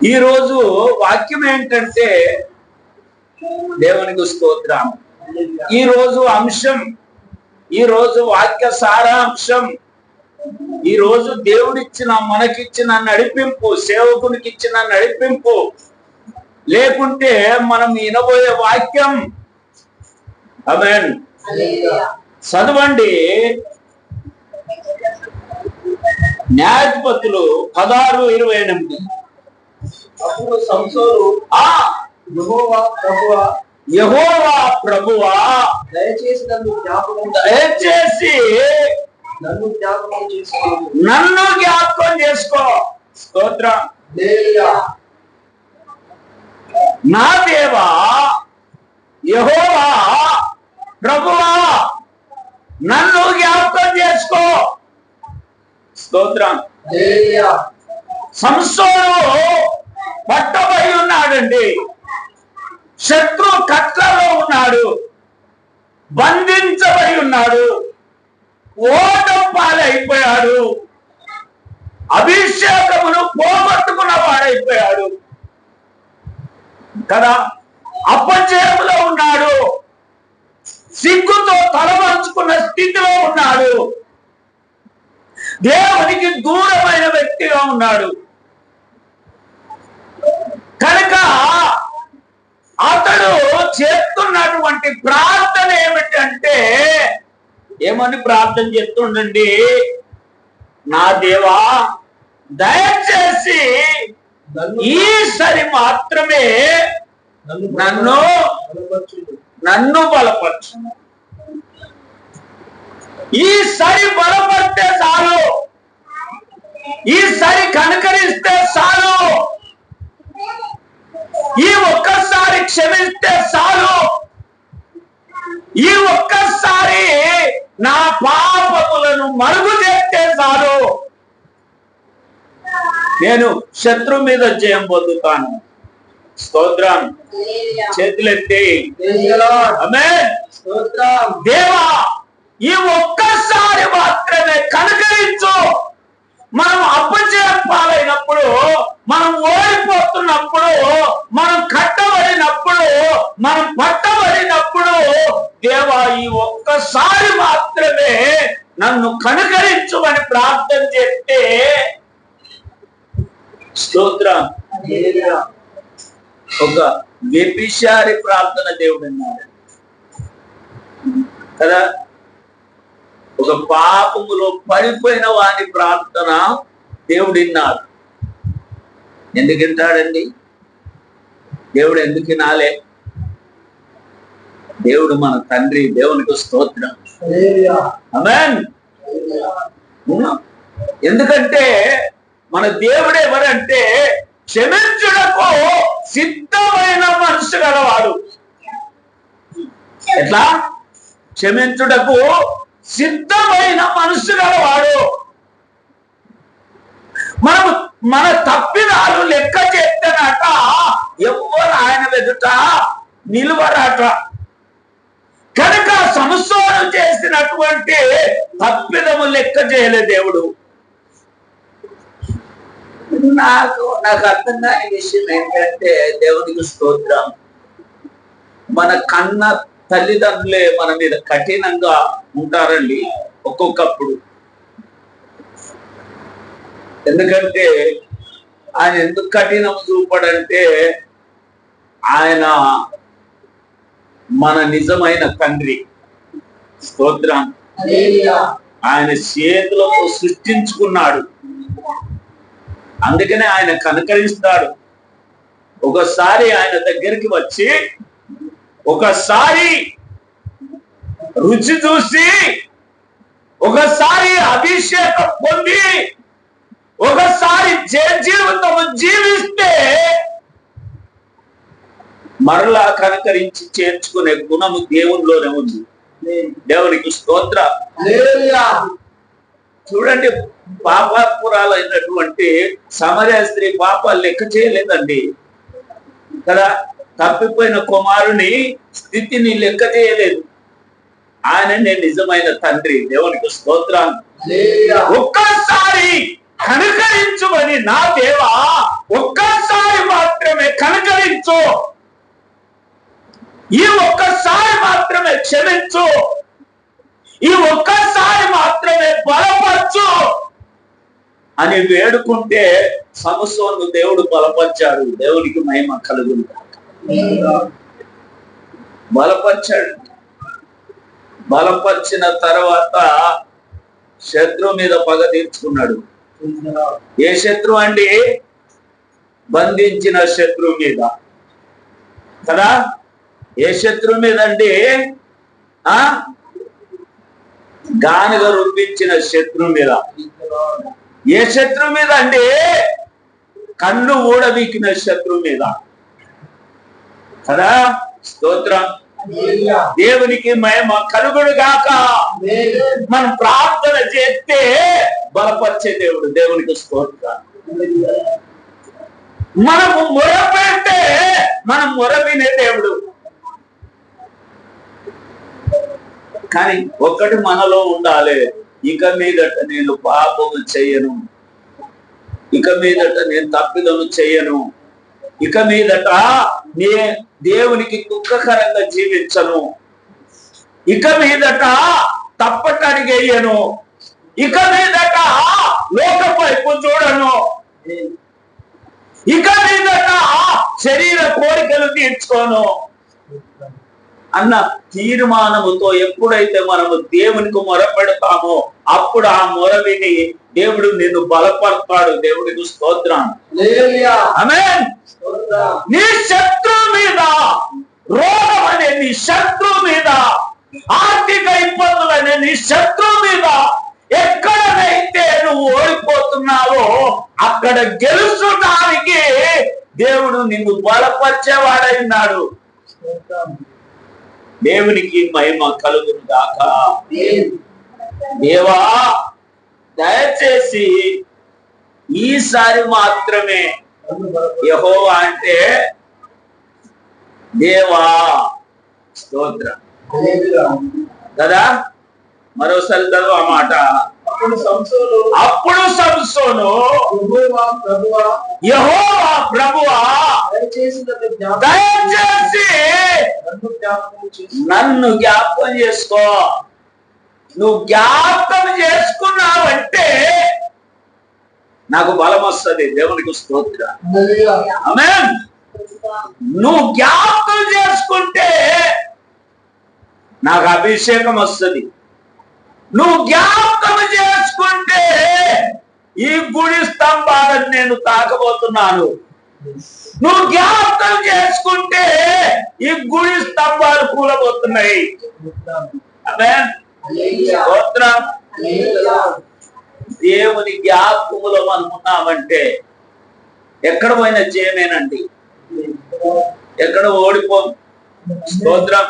ఈ రోజు వాక్యం ఏంటంటే దేవునికి స్తోత్రం. ఈ రోజు అంశం, ఈ రోజు వాక్య సారాంశం, ఈ రోజు దేవుడిచ్చిన మనకిచ్చిన నడిపింపు, సేవకునికి ఇచ్చిన నడిపింపు, లేకుంటే మనం వినబోయే వాక్యం. ఆమేన్. చదవండి న్యాయాధిపతులు 16:28. అప్పుడు సంసోను యెహోవా ప్రభువా దయచేసి నన్ను జ్ఞాపకం చేసుకో. స్తోత్రం. నా దేవా యెహోవా ప్రభువా నన్ను జ్ఞాపకం చేసుకో. స్తోత్రం. సంసోను పట్టబడి ఉన్నాడండి. శత్రు కట్లలో ఉన్నాడు, బంధించబడి ఉన్నాడు, ఓటం పాలైపోయాడు, అభిషేకమును పోగొట్టుకున్న వాడైపోయాడు కదా. అపజయములో ఉన్నాడు, సిగ్గుతో తలవంచుకున్న స్థితిలో ఉన్నాడు, దేవునికి దూరమైన వ్యక్తిగా ఉన్నాడు. కనుక అతడు చేస్తున్నటువంటి ప్రార్థన ఏమిటంటే, ఏమని ప్రార్థన చేస్తుండండి? నా దేవా దయచేసి ఈసారి మాత్రమే నన్ను బలపరచు. ఈసారి బలపడితే చాలు, ఈసారి కనుకరిస్తే చాలు, ఈ ఒక్కసారి క్షమిస్తే చాలు, ఈ ఒక్కసారి నా పాపములను మరుగు చేస్తే చాలు, నేను శత్రు మీద జయం పొందుతాను. స్తోత్రం. చేతులెత్తి ఆమేన్. దేవా ఈ ఒక్కసారి మాత్రమే కనుకరించు. మనం అపజయం పాలైనప్పుడు, మనం ఓడిపోతున్నప్పుడు, మనం కట్టబడినప్పుడు, మనం పట్టబడినప్పుడు, దేవా ఈ ఒక్కసారి మాత్రమే నన్ను కనుకరించుమని ప్రార్థన చేస్తే, స్తోత్రం, ఒక వ్యభిచారి ప్రార్థన దేవుడు అన్నాడు కదా. ఒక పాపములో పడిపోయిన వాని ప్రార్థన దేవుడు విన్నాడు. ఎందుకు వింటాడండి? దేవుడు ఎందుకు వినాలే? దేవుడు మన తండ్రి. దేవునికి స్తోత్రం. ఆమేన్. ఎందుకంటే మన దేవుడు ఎవరంటే క్షమించుటకు సిద్ధమైన మనసు గలవాడు. ఎట్లా? క్షమించుటకు సిద్ధమైన మనసు గలవాడు. మనము మన తప్పిదాలు లెక్క చేస్తేనట ఎవ్వరు ఆయన ఎదుట నిలువరాట. కనుక సంసోను చేసినటువంటి తప్పిదము లెక్క చేయలే దేవుడు. నాకు అర్థం కాని విషయం ఏంటంటే, దేవునికి స్తోత్రం, మన కన్న తల్లిదండ్రులే మన మీద కఠినంగా ఉంటారండి ఒక్కొక్కప్పుడు. ఎందుకంటే ఆయన ఎందుకు కఠినం చూపడంటే, ఆయన మన నిజమైన తండ్రి. స్తోత్రం. ఆయన చేతులతో సృష్టించుకున్నాడు, అందుకనే ఆయన కనుకరిస్తాడు. ఒకసారి ఆయన దగ్గరికి వచ్చి ఒకసారి రుచి చూసి, ఒకసారి అభిషేకం పొంది, ఒకసారి జీవితం జీవిస్తే మరలా కనుకరించి చేర్చుకునే గుణము దేవునిలోనే ఉంది. దేవునికి స్తోత్ర. చూడండి, పాపాత్మురాలైనటువంటి సమరయ స్త్రీ పాపాలు లెక్క చేయలేదండి కదా. తప్పిపోయిన కుమారుని స్థితిని లెక్క చేయలేదు. ఆయననే నిజమైన తండ్రి. దేవునికి స్తోత్రం. ఒక్కసారి కనుకరించుమని, నా దేవా ఒక్కసారి ఈ ఒక్కసారి మాత్రమే క్షమించు, ఈ ఒక్కసారి మాత్రమే బలపరచు అని వేడుకుంటే సంసోను దేవుడు బలపరిచాడు. దేవునికి మహిమ కలుగును. బలపరిచాడు. బలపరిచిన తర్వాత శత్రువు మీద పగ తీర్చుకున్నాడు. ఏ శత్రువు అండి? బంధించిన శత్రువు మీద కదా. ఏ శత్రువు మీద అండి? గానుగ రుబ్బించిన శత్రువు మీద. ఏ శత్రువు మీద అండి? కన్ను ఊడబీకిన శత్రువు మీద కదా. స్తోత్రం. దేవునికి మహిమ కలుగును గాక. మనం ప్రార్థన చేస్తే బలపరిచే దేవుడు. దేవునికి స్తోత్రం. మనము మొరపెడితే మనం మొర వినే దేవుడు. కానీ ఒక్కటి మనలో ఉండాలి, ఇక మీదట నేను పాపము చెయ్యను, ఇక మీదట నేను తప్పిదము చెయ్యను, ఇక మీదట నే దేవునికి దుఃఖకరంగా జీవించను, ఇక మీదట తప్పటానికి వేయను, ఇక మీదట లోక వైపు చూడను, ఇక మీదట శరీర కోరికలు తీర్చుకోను అన్న తీర్మానముతో ఎప్పుడైతే మనము దేవునికి మొరపెడతామో అప్పుడు ఆ మొర విని దేవుడు నిన్ను బలపడతాడు. దేవుడికి స్తోత్రం. ఆమేన్. నీ శత్రువు మీద, రోగం అనే నీ శత్రువు మీద, ఆర్థిక ఇబ్బందులు అనే నీ శత్రువు మీద ఎక్కడైతే నువ్వు ఓడిపోతున్నావో అక్కడ గెలుచడానికి దేవుడు నిన్ను బలపరిచేవాడైనాడు. దేవునికి మహిమ కలుగును గాక. దేవా దయచేసి ఈసారి మాత్రమే యెహోవా అంటే దేవా స్తోత్రం కదా. మరోసారి చదువు ఆ మాట. అప్పుడు సంసోను యెహోవా ప్రభువా దయచేసి నన్ను జ్ఞాపకం చేసుకో. నువ్వు జ్ఞాపకం చేసుకున్నావంటే నాకు బలం వస్తుంది. దేవునికి స్తోత్రం. ఆమేన్. నువ్వు జ్ఞాపకం చేసుకుంటే నాకు అభిషేకం వస్తుంది. నువ్వు జ్ఞాపకం చేసుకుంటే ఈ గుడి స్తంభాలను నేను తాకబోతున్నాను. నువ్వు జ్ఞాపకం చేసుకుంటే ఈ గుడి స్తంభాలు కూలబోతున్నాయి. దేవుని జ్ఞాపకములో మనం ఉన్నామంటే ఎక్కడ పోయినా జయమేనండి, ఎక్కడ ఓడిపో. స్తోత్రం.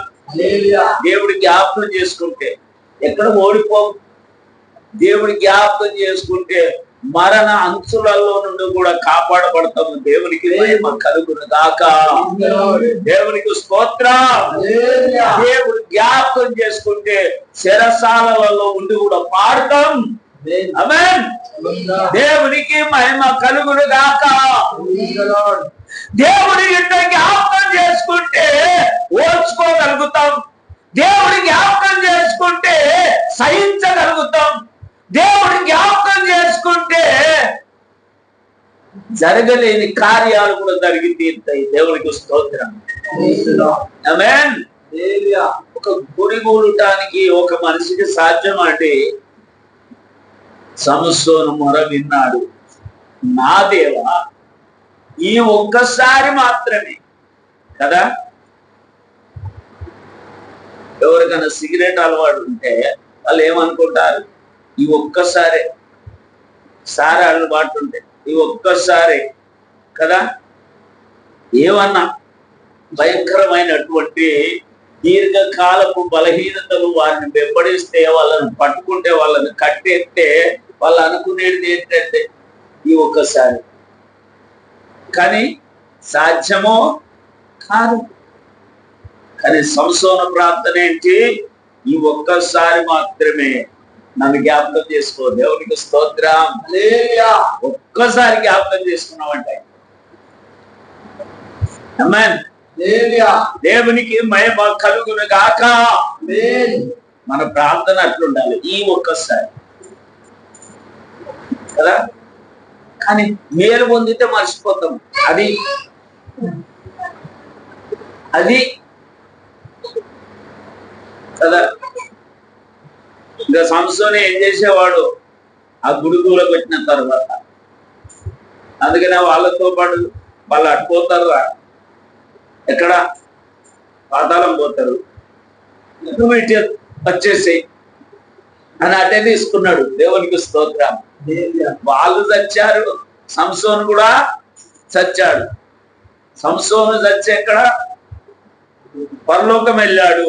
దేవుడి జ్ఞాపకం చేసుకుంటే ఎక్కడ ఓడిపో. దేవుడి జ్ఞాపకం చేసుకుంటే మరణ అంచులలో నుండి కూడా కాపాడబడతాము. దేవునికి మహిమ కలుగును గాక. దేవునికి స్తోత్రం. దేవుడు జ్ఞాపకం చేసుకుంటే శరసాలలో ఉండి కూడా పాడతాం. ఆమేన్. దేవునికి మహిమ కలుగును గాక. దేవుడి ఇంట జ్ఞాపకం చేసుకుంటే ఓర్చుకోగలుగుతాం. దేవుడి జ్ఞాపకం చేసుకుంటే సహించగలుగుతాం. దేవుడి జ్ఞాపకం చేసుకుంటే జరగలేని కార్యాలు కూడా జరిగి తీరుతాయి. దేవునికి స్తోత్రం. ఆమేన్. ఒక గుడి కూడటానికి ఒక మనిషికి సాధ్యం అంటే సంసోను మొర విన్నాడు. నా దేవా ఈ ఒక్కసారి మాత్రమే కదా. ఎవరికైనా సిగరెట్ అలవాటు ఉంటే వాళ్ళు ఏమనుకుంటారు? ఈ ఒక్కసారి. సారా అలవాటు ఉంటే ఈ ఒక్కసారి కదా. ఏమన్నా భయంకరమైనటువంటి దీర్ఘకాలపు బలహీనతలు వారిని వెంబడిస్తే, వాళ్ళని పట్టుకుంటే, వాళ్ళని కట్టేస్తే వాళ్ళు అనుకునేది ఏంటంటే ఈ ఒక్కసారి. కానీ సాధ్యమో కాదు. కానీ సంసోను ప్రార్థన ఏంటి? ఈ ఒక్కసారి మాత్రమే నన్ను జ్ఞాపకం చేసుకో. దేవునికి స్తోత్రం. ఒక్కసారి జ్ఞాపకం చేసుకున్నామంటే ఆమేన్. దేవునికి మహిమ కలుగును గాక. మన ప్రార్థన అట్లుండాలి ఈ ఒక్కసారి కదా. కానీ మేలు పొందితే మర్చిపోతాం. అది కదా. ఇంకా సంస్థని ఏం చేసేవాడు ఆ గుడిగూలకు వచ్చిన తర్వాత. అందుకనే వాళ్ళతో పాటు వాళ్ళు అట్టుపోతారు, ఎక్కడ పాతాళం పోతారు. నువ్వు ఇటు వచ్చేసేయి అని అటే తీసుకున్నాడు. దేవునికి స్తోత్రం. వాళ్ళు చచ్చారు, సంసోను కూడా చచ్చాడు. సంసోను చచ్చి ఎక్కడ పరలోకం వెళ్ళాడు.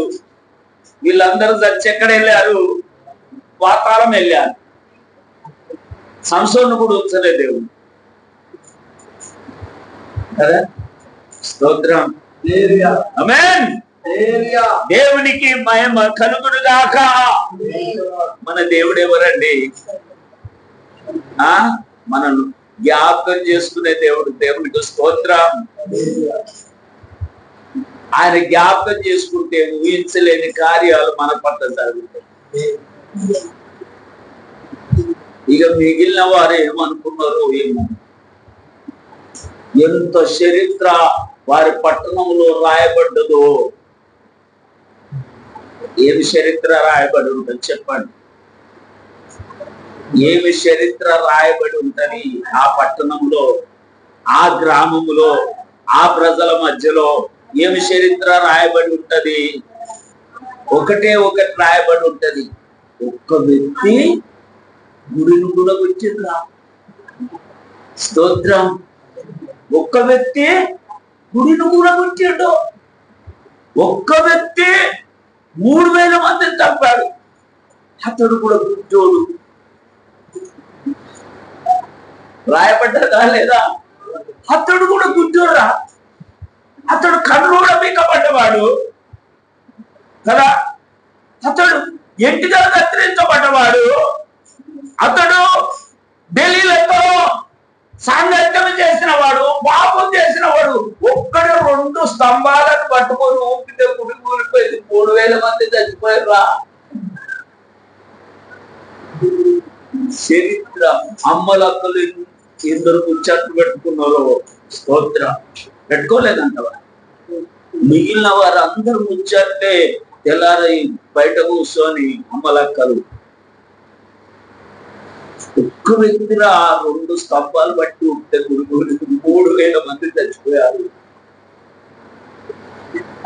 వీళ్ళందరూ చచ్చి ఎక్కడ వెళ్ళారు? పాతాళం వెళ్ళారు. సంసోను కూడా ఉంచలే దేవుడు కదా. స్తోత్రం. ఆమేన్. దేవునికి మహిమ కలుగును గాక. మన దేవుడు ఎవరండి? మనను జ్ఞాపకం చేసుకునే దేవుడు. దేవునికి స్తోత్రం. ఆయన జ్ఞాపకం చేసుకుంటే ఊహించలేని కార్యాలు మన పట్ల జరుగుతాయి. ఇక మిగిలిన వారు ఏమనుకున్నారో ఏమో. ఎంత చరిత్ర వారి పట్టణంలో రాయబడ్డదో. ఏమి చరిత్ర రాయబడి ఉంటుంది చెప్పండి? ఏమి చరిత్ర రాయబడి ఉంటది ఆ పట్టణంలో, ఆ గ్రామంలో, ఆ ప్రజల మధ్యలో? ఏమి చరిత్ర రాయబడి ఉంటది? ఒకటే ఒకటి రాయబడి ఉంటది. ఒక్క వ్యక్తి గుడిని కూడా వచ్చిందా? స్తోత్రం. ఒక్క వ్యక్తి గుడిని కూడా వచ్చాడు. ఒక్క వ్యక్తి 3000 మందిని చంపాడు. అతడు కూడా గుడ్డోడు. రాయబడ్డదా లేదా? అతడు కూడా గుడ్డోడా? అతడు కన్ను కూడా పీకబడ్డవాడు కదా. అతడు ఎంటిగా కత్తిరించబడ్డవాడు. అతడు ఢిల్లీలో సాంగత్యం చేసిన వాడు, పాపం చేసిన వాడు. ఒక్కడు 2 స్తంభాలను పట్టుకొని ఊపితే గుడి కూలిపోయింది. 3000 మంది చచ్చిపోయారా? చరిత్ర. అమ్మలక్కలు ఎందరు ముచ్చట్లు పెట్టుకున్నారో. స్తోత్రం. పెట్టుకోలేదంటవా? మిగిలిన వారు అందరూ ముచ్చట్లే. తెల్లారి బయట కూర్చొని అమ్మలక్కలు. ఒక్క వ్యక్తిరా 2 స్తంభాలు బట్టి ఉంటే గుడి 3000 మంది చచ్చిపోయారు.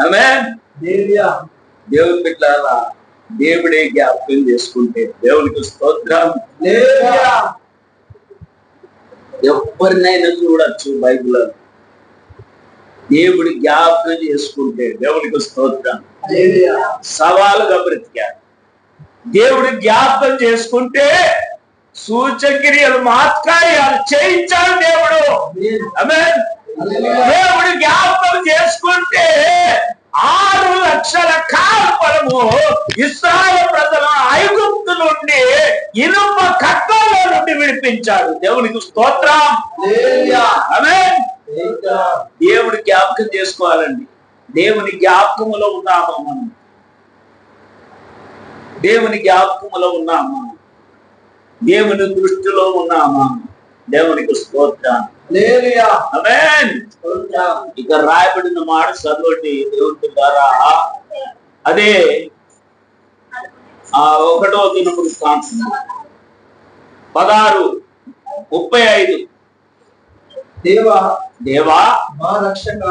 ఆమేన్. దేవుని బిడ్డలారా, దేవుడే జ్ఞాపకం చేసుకుంటే దేవునికి స్తోత్రం. ఎవరినైనా చూడొచ్చు బైబిల్లో. దేవుడి జ్ఞాపకం చేసుకుంటే దేవునికి స్తోత్రం. సవాలుగా బ్రతికారు. దేవుడి జ్ఞాపకం చేసుకుంటే సూచక్రియలు మాత్కార్యాలు చేయించాడు దేవుడు. ఆమేన్. దేవుడి జ్ఞాపకం చేసుకుంటే 6 లక్షల కాల్పలము ఇశ్రాయేలు ప్రజల ఐగుప్తు నుండి ఇనుప కట్టలో నుండి విడిపించాడు. దేవునికి స్తోత్రం. ఆమేన్. దేవుడి జ్ఞాపకం చేసుకోవాలండి. దేవుని జ్ఞాపకములో ఉన్నామా మనం? దేవుని జ్ఞాపకములో ఉన్నామా? దేవుని దృష్టిలో ఉన్నామా? దేవునికి స్తోత్రం. ఆమేన్. ఇక రాయబడిన మాట చదవండి దేవుని ద్వారా. అదే 1వ దినవృత్తాంతం 16:35. దేవా మా రక్షక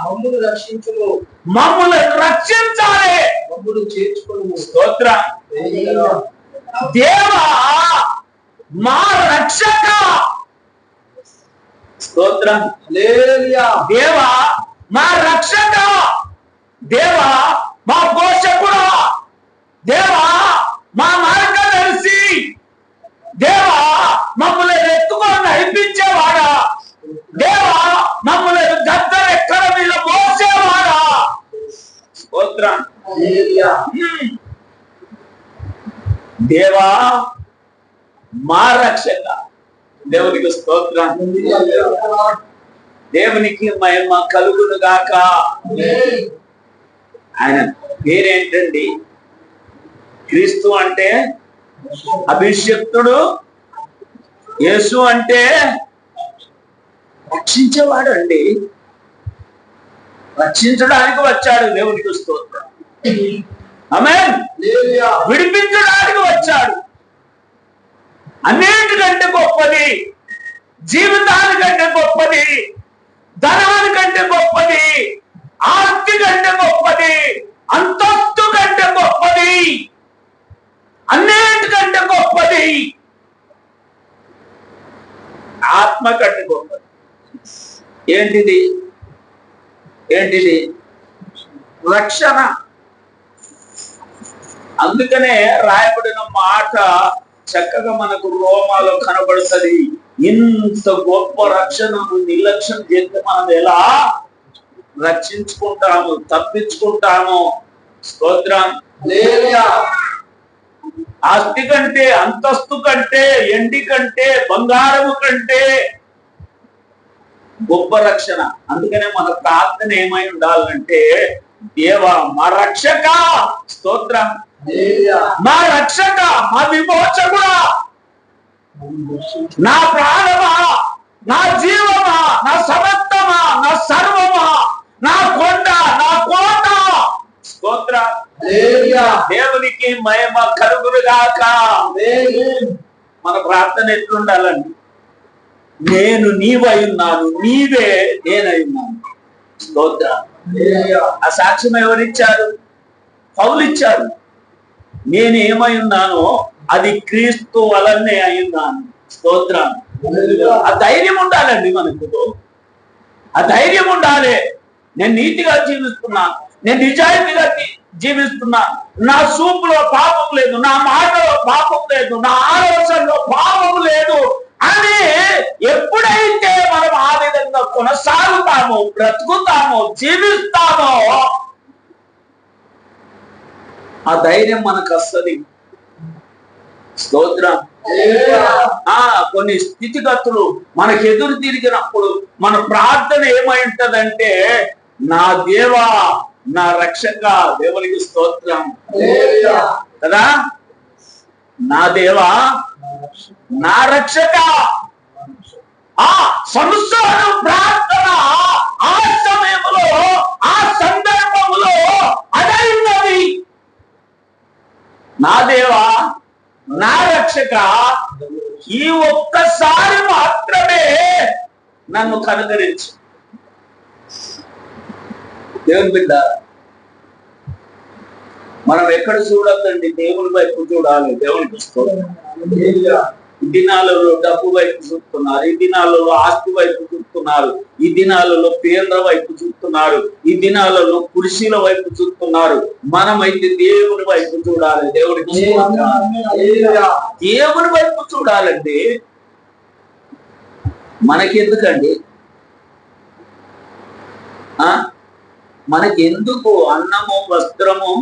మమ్మల్ని రక్షించును. మమ్మల్ని రక్షించాలి. మమ్మల్ని చేర్చుకును. స్తోత్రం. దేవా మా రక్షక. స్తోత్రం. దేవా మా రక్షక. దేవా మా పోషకుడా. దేవా మా మార్గదర్శి. దేవా మమ్మల్ని ఎత్తుకొని నడిపించేవాడా. దేవా మమ్మల్ని గద్దరెక్కల మీద మోసేవాడా. స్తోత్రం. దేవా మా రక్షక. దేవునికి స్తోత్రం. దేవునికి మహిమ కలుగును గాక. ఆయన పేరేంటండి? క్రీస్తు అంటే అభిషక్తుడు, యేసు అంటే రక్షించేవాడు అండి. రక్షించడానికి వచ్చాడు. దేవునికి స్తోత్రం. ఆమేన్. విడిపించడానికి వచ్చాడు. అన్నిటికంటే గొప్పది, జీవితానికంటే గొప్పది, ధనానికంటే గొప్పది, ఆస్తి కంటే గొప్పది, అంతస్తు కంటే గొప్పది, అన్నిటికంటే గొప్పది ఆత్మ కంటే గొప్పది. ఏంటిది? రక్షణ. అందుకనే రాయబడిన మాట చక్కగా మనకు రోమాలో కనబడుతుంది. ఇంత గొప్ప రక్షణను నిర్లక్ష్యం చేస్తే మనం ఎలా రక్షించుకుంటాము, తప్పించుకుంటాము? స్తోత్రం. ఆస్తి కంటే, అంతస్తు కంటే, ఎండి కంటే, బంగారము కంటే గొప్ప రక్షణ. అందుకనే మన ప్రార్థన ఏమై ఉండాలంటే, దేవా మా రక్షక, స్తోత్రం, మా రక్షక, మా విమోచకుడా, నా ప్రాణమా, నా జీవమా, నా సమస్తమా, నా సర్వమా, నా కొండ, నా కోట, స్తోత్ర. దేవునికి మహిమ కలుగునుగాక. మన ప్రార్థన ఎట్లుండాలండి? నేను నీవై ఉన్నాను, నీవే నేనై ఉన్నాను. స్తోత్ర. ఆ సాక్ష్యం ఎవరిచ్చారు? పౌలు ఇచ్చారు. నేను ఏమై ఉన్నానో అది క్రీస్తు వలనే అయి ఉన్నాను. స్తోత్రం. ఆ ధైర్యం ఉండాలండి మనకు. ఆ ధైర్యం ఉండాలి. నేను నీతిగా జీవిస్తున్నాను, నేను నిజాయితీగా జీవిస్తున్నాను, నా చూపులో పాపం లేదు, నా మాటలో పాపం లేదు, నా ఆలోచనలో పాపం లేదు అని ఎప్పుడైతే మనం ఆ విధంగా కొనసాగుతామో, బ్రతుకుతామో, జీవిస్తామో ఆ ధైర్యం మనకు వస్తుంది. స్తోత్రం. కొన్ని స్థితిగతులు మనకు ఎదురు తిరిగినప్పుడు మన ప్రార్థన ఏమై ఉంటదంటే, నా దేవా, నా రక్షక, దేవునికి స్తోత్రం కదా, నా దేవా, నా రక్షక. ఆ సంసారం ప్రార్థన ఆ సమయంలో, ఆ సందర్భంలో అదైనది. నా దేవా, నా రక్షక, ఈ ఒక్కసారి మాత్రమే నన్ను కనుగరించు. దేవుని బిడ్డ, మనం ఎక్కడ చూడొద్దండి, దేవుని వైపు చూడాలి. దేవునికి స్తోత్రం. ఈ దినాలలో డబ్బు వైపు చూస్తున్నారు, ఈ దినాలలో ఆస్తి వైపు చూస్తున్నారు, ఈ దినాలలో పేర్ల వైపు చూస్తున్నారు, ఈ దినాలలో కుర్చీల వైపు చూస్తున్నారు. మనమైతే దేవుని వైపు చూడాలి. దేవునికి దేవుని వైపు చూడాలండి. మనకెందుకండి? మనకెందుకు అన్నము, వస్త్రము,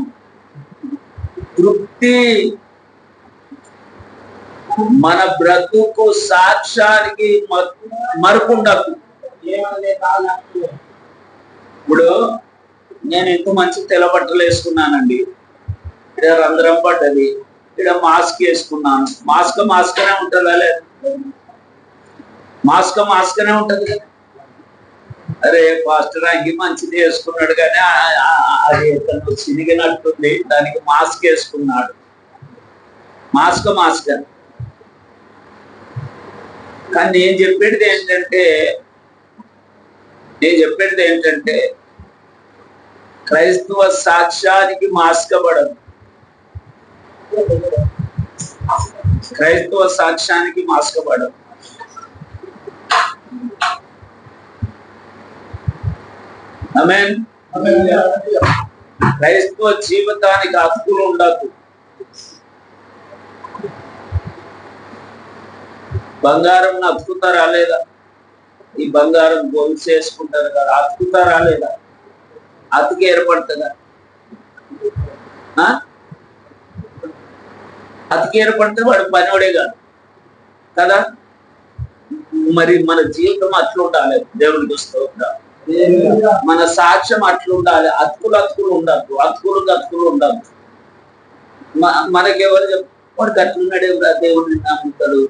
తృప్తి, మన బ్రతుకు సాక్ష్యానికి మరుకుండకు. ఇప్పుడు నేను ఎంత మంచి తెల్లబట్టలు వేసుకున్నానండి, ఇక్కడ రంధ్రం పడ్డది, ఇక్కడ మాస్క్ వేసుకున్నాను. మాస్కనే ఉంటుందా? లేదు, మాస్కనే ఉంటది కదా. అరే పాస్టర్ అంగి మంచిది వేసుకున్నాడు కానీ అది తను చినిగినట్టుంది, దానికి మాస్క్ వేసుకున్నాడు. మాస్క్ కానీ నేను చెప్పేది ఏంటంటే క్రైస్తవ సాక్ష్యానికి మాస్కబడదు. క్రైస్తవ సాక్ష్యానికి మాస్కబడదు. ఆమేన్. క్రైస్తవ జీవితానికి హక్కులు ఉండదు. బంగారం అతుకుతారా లేదా? ఈ బంగారం గొలుసు వేసుకుంటారు కదా, అతుకుతారా లేదా? అతికి ఏర్పడుతుందా? అతికి ఏర్పడితే వాడు పనివాడే కాదు కదా. మరి మన జీవితం అట్లా ఉండాలి. దేవునికి స్తోత్రం. మన సాక్ష్యం అట్లా ఉండాలి. అతుకులు ఉండద్దు, అతుకులు ఉండద్దు. మనకెవరు వాడు గట్లున్నాడేమో దేవుడిని నమ్ముతాడు,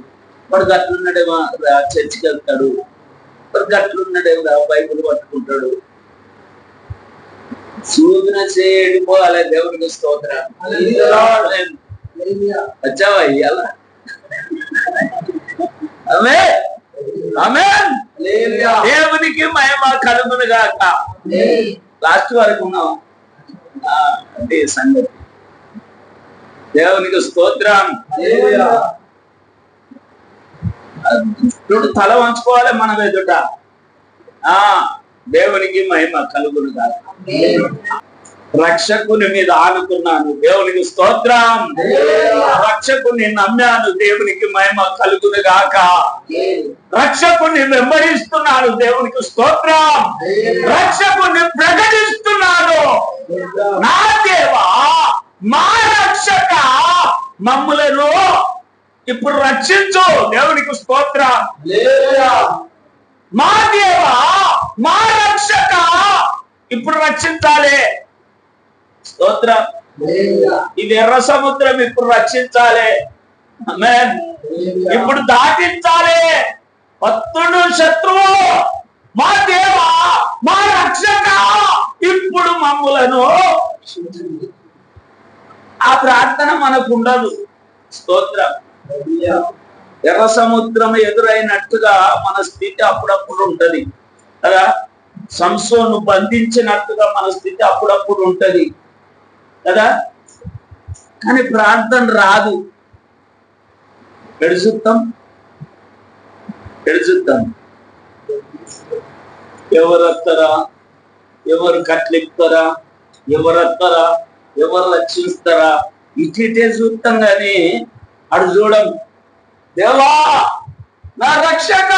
వాడు గట్లున్నాడేమో చర్చికి వెళ్తాడు, వాడు గట్లున్నాడేమో బైబిల్ పట్టుకుంటాడు. సూచన చేయడిపోవాలి. దేవుడికి స్తోత్రం. వచ్చావా ఇయ్యాల? దేవునికి మహిమ కలుగును గాక. లాస్ట్ వరకు ఉన్నాం అంటే సంగతి. దేవునికి స్తోత్రం. తల వంచుకోవాలి మనం ఎదుట. దేవునికి మహిమ కలుగును గాక. రక్షకుని మీద ఆనుకున్నాను. దేవునికి స్తోత్రం. రక్షకుని నమ్మాను. దేవునికి మహిమ కలుగును గాక. రక్షకుని వెంబడిస్తున్నాను. దేవునికి స్తోత్రం. రక్షకుని ప్రకటిస్తున్నాను. నా దేవా, మా రక్షక, మమ్ములను ఇప్పుడు రక్షించు. దేవునికి స్తోత్రం. మా దేవా, మా రక్షక, ఇప్పుడు రక్షించాలి. స్తోత్రం. ఇది ఎర్ర సముద్రం ఇప్పుడు రక్షించాలి. ఆమేన్. ఇప్పుడు దాటించాలి. పత్రుడు శత్రువు, మా దేవా, మా రక్షక, ఇప్పుడు మమ్ములను. ఆ ప్రార్థన మనకు ఉండదు. స్తోత్రం. ఎర్ర సముద్రం ఎదురైనట్టుగా మన స్థితి అప్పుడప్పుడు ఉంటది కదా. సంసోను బంధించినట్టుగా మన స్థితి అప్పుడప్పుడు ఉంటది కదా. కానీ ప్రార్థన రాదు. ఎడుచుతాం. ఎవరత్తరా, ఎవరు కట్లెక్తారా, ఎవరత్తరా, ఎవరు రక్షిస్తారా, ఇటే చూస్తాం కానీ అడు చూడం. దేవా, నా రక్షక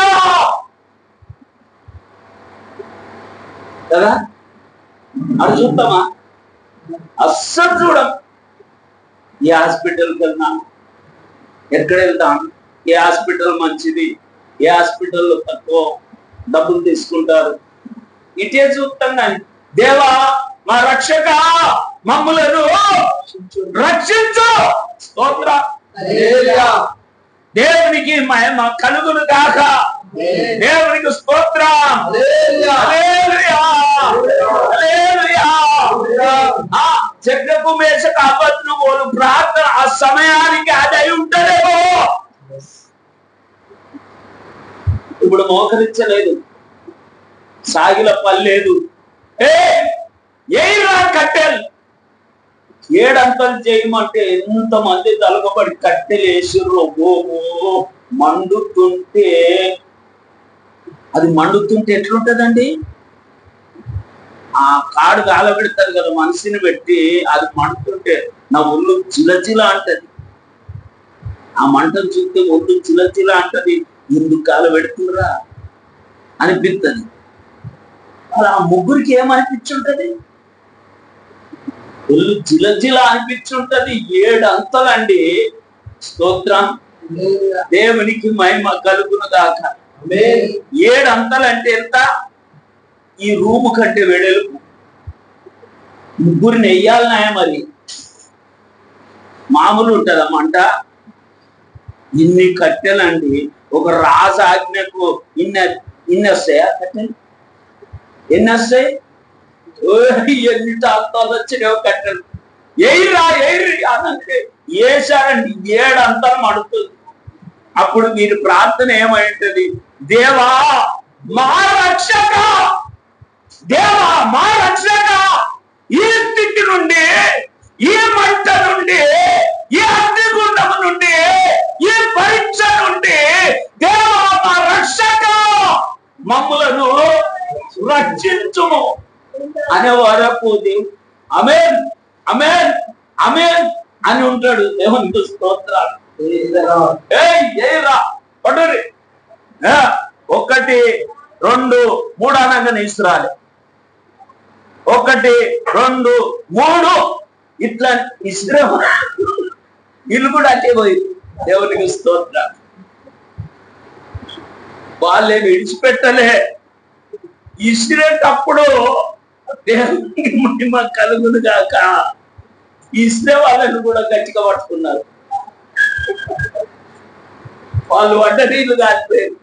కదా. అడు చూస్తామా? అస్సలు చూడం. ఏ హాస్పిటల్కి వెళ్తాం, ఎక్కడ వెళ్తాం, ఏ హాస్పిటల్ మంచిది, ఏ హాస్పిటల్లో తక్కువ డబ్బులు తీసుకుంటారు, ఇటే చూస్తాం. కానీ దేవా, మా రక్షక, మమ్ములను రక్షించు. స్తోత్ర. దేవునికి మహిమ కలుగును గాక. దేవునికి స్తోత్రం. హల్లెలూయా, హల్లెలూయా. జగపు మేషకు అబద్ధులు ప్రార్థన ఆ సమయానికి అది అయి ఉంటదేమో. ఇప్పుడు మోకరించలేదు, సాగిల పల్లేదు. ఏరా కట్టెలు 7 అంతలు చేయమంటే ఎంతమంది తలకబడి కట్టెలు వేసిర్రు. మండుతుంటే, అది మండుతుంటే ఎట్లుంటదండి? ఆ కాడు కాలబెడతారు కదా మనిషిని పెట్టి, అది మండుతుంటే నా ఒళ్ళు చిలచిల అంటది. ఆ మంటను చూస్తే ఒళ్ళు చిలచిల అంటది. ఎందుకు కాలబెడుతురా అనిపిస్తుంది. అలా ఆ ముగ్గురికి ఏమనిపించుంటది? ఒళ్ళు జిలజిల అనిపించుంటది. 7 అంతలండి. స్తోత్రం. దేవునికి మహిమ కలుగును గాక. 7 అంతలంటే ఎంత? ఈ రూము కంటే వెడల్పు. ముగ్గురిని వెయ్యాలన్నాయ. మరి మామూలు ఉంటదా మంట? ఇన్ని కట్టెలండి. ఒక రాజు ఆజ్ఞకు ఇన్ని వస్తాయా కట్టెలు? ఎన్ని వస్తాయి? ఎన్ని తాతాలు వచ్చినావు కట్టెలు. ఎయిరి అనంటే వేశారండి. 7 అంతలు మడుతుంది. అప్పుడు మీరు ప్రార్థన ఏమైంటది? దేవా, మా రక్షక, దేవా, మా రక్షక, ఈ స్థితి నుండి, ఈ మంట నుండి, ఈ అగ్నిగుండం నుండి, ఈ పరీక్ష నుండి, దేవా, మా రక్షక, మమ్ములను రక్షించుము అనే వరకు దేవుడు ఆమేన్, ఆమేన్, ఆమేన్ అని ఉంటాడు. దేవునికి స్తోత్రాలు. ఏరా పడురి. 1, 2, 3 అనగానే ఇస్రాలి. 1, 2, 3 ఇట్లా ఇస్రా. వీళ్ళు కూడా అట్టే పోయి. దేవునికి స్తోత్రాలు. వాళ్ళే విడిచిపెట్టలే. ఇసిరేటప్పుడు దేవునికి మహిమ కలుగును గాక, ఇసిరే వాళ్ళని కూడా గట్టిగా పట్టుకున్నారు. వాళ్ళు వంట నీళ్లు కాలిపోయారు.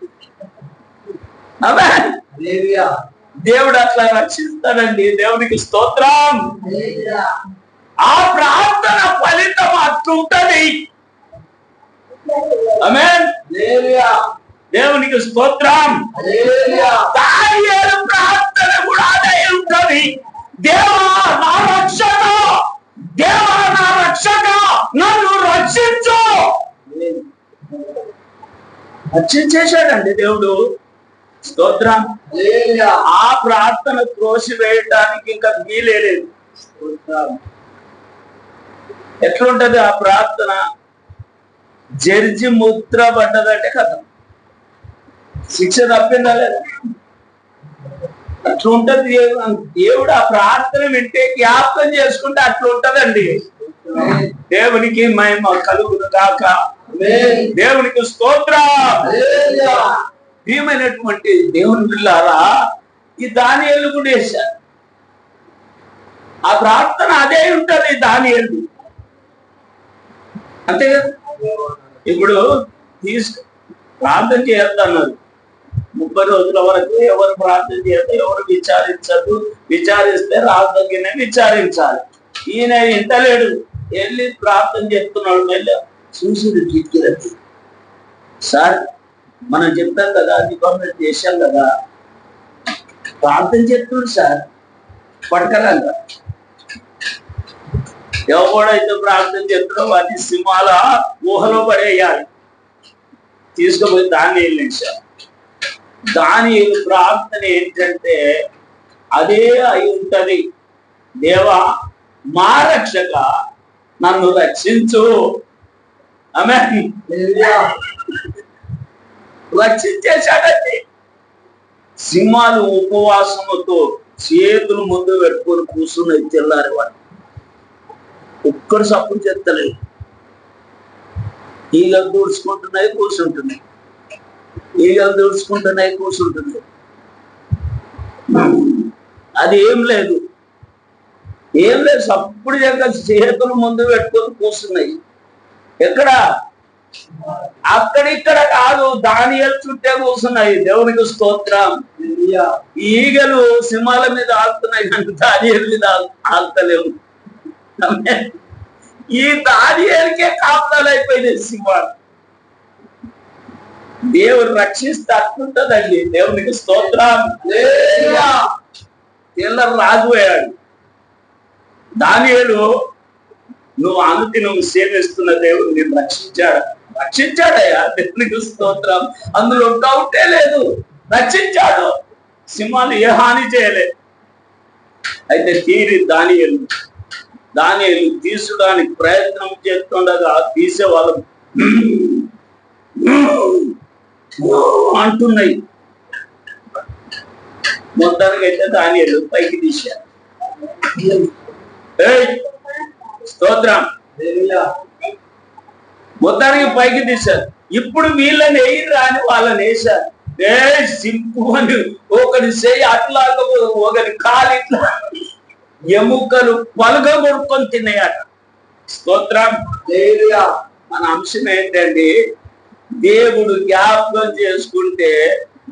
దేవుడు అట్లా రక్షిస్తాడండి. దేవునికి స్తోత్రం. ఆ ప్రార్థన ఫలితం అట్లుంటది. ఆమేన్. దేవునికి స్తోత్రం. దానియేలు ప్రార్థన కూడా అదే ఉంటది. దేవా నా రక్షక, దేవా నా రక్షక, నన్ను రక్షించు. రక్షించేశాడండి దేవుడు. స్తోత్రం. ఆ ప్రార్థన త్రోసివేయడానికి ఇంకా వీలేదు. ఎట్లుంటది ఆ ప్రార్థన? జడ్జి ముద్ర పడ్డదంటే కథ, శిక్ష తప్పిందా లేదా? అట్లుంటది. దేవుడు ఆ ప్రార్థన వింటే జ్ఞాపకం చేసుకుంటే అట్లుంటదండి. దేవునికి మహిమ కలుగును గాక. దేవునికి స్తోత్రం. ప్రియమైనటువంటి దేవుని పిల్లారా, ఈ దానియేలు కూడా వేశారు. ఆ ప్రార్థన అదే ఉంటది దానియేలు. అంతే కదా. ఇప్పుడు ప్రార్థన చేస్తున్నారు 30 రోజుల వరకు. ఎవరు ప్రార్థన చేస్తే ఎవరు విచారించదు. విచారిస్తే రాజునే విచారించాలి. ఈయన ఇంటలేడు, వెళ్ళి ప్రార్థన చేస్తున్నాడు. మళ్ళీ చూసి కిక్కిరది. సార్ మనం చెప్తాం కదా, డిపార్ట్మెంట్ చేశాం కదా, ప్రార్థన చేస్తున్నాడు సార్, పడకరంగా ఎవడైతే ప్రార్థన చేస్తున్నాడో వాటి సింహాల ఊహలో పడేయాలి. తీసుకుపోయి దానియేలు నిలిచారు. దానియేలు ప్రార్థన ఏంటంటే అదే అయి ఉంటది. దేవా మా రక్షక, నన్ను రక్షించు. ఆమేన్. రక్షించేశాడండి. సింహాలు ఉపవాసముతో చేతులు ముందు పెట్టుకొని కూర్చున్నాయి. తెల్లారి వాడు ఒక్కడు సప్పుడు చెత్తలేదు. ఈగలు దూడ్చుకుంటున్నాయి, కూర్చుంటున్నాయి. ఈగలు దూడ్చుకుంటున్నాయి, కూర్చుంటున్నాయి. అది ఏం లేదు, ఏం లేదు. సప్పుడు చెక్క చేతులు ముందు పెట్టుకొని కూర్చున్నాయి. ఎక్కడ? అక్కడిక్కడ కాదు, దానియేలు చుట్టే కూర్చున్నాయి. దేవునికి స్తోత్రం. ఈగలు సింహాల మీద ఆగుతున్నాయి కానీ దానియేలు మీద ఆగుతలేవు. ఈ దానియేలుకే కాపుతాలు అయిపోయినాయి సింహాలు. దేవుడు రక్షిస్తే అట్లుంటదండి. దేవునికి స్తోత్రం. తెల్లరు రాజుపోయాడు. దానియేలు నువ్వు అనుదినం సేవిస్తున్న దేవుడు నేను రక్షించాడయ్యా. దేవునికి స్తోత్రం. అందులో డౌటే లేదు, రక్షించాడు. సింహాలు ఏ హాని చేయలేదు. అయితే దానియేలు తీసడానికి ప్రయత్నం చేస్తుండగా తీసేవాళ్ళు అంటున్నాయి. మొత్తానికి అయితే దానియేలు పైకి తీశారు. స్తోత్రం. మొత్తానికి పైకి తీశారు. ఇప్పుడు వీళ్ళని వేయరా అని వాళ్ళని వేశారు. సింపు అని ఒకరి చేయి అట్లా, ఒకరి కాలు ఇట్లా, ఎముకలు పలుగ కొడుకొని తిన్నాయట. స్తోత్రం. మన అంశం ఏంటండి? దేవుడు జ్ఞాపకం చేసుకుంటే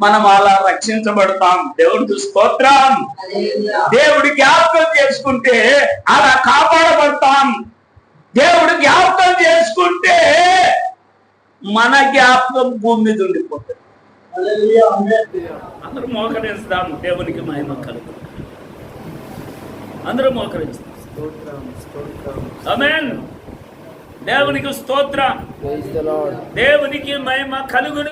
మనం అలా రక్షించబడతాం. దేవుడికి స్తోత్రం. దేవుడు జ్ఞాపకం చేసుకుంటే అలా కాపాడబడతాం. దేవుడు జ్ఞాపకం చేసుకుంటే మన జ్ఞాపకం భూమి మీద ఉండిపోతుంది. అందరూ మోకరిస్తాం. దేవునికి మహిమ కలుగు. అందరూ మోకరిస్తాం. ఆమేన్. దేవునికి స్తోత్రం. దేవునికి మహిమ కలుగును.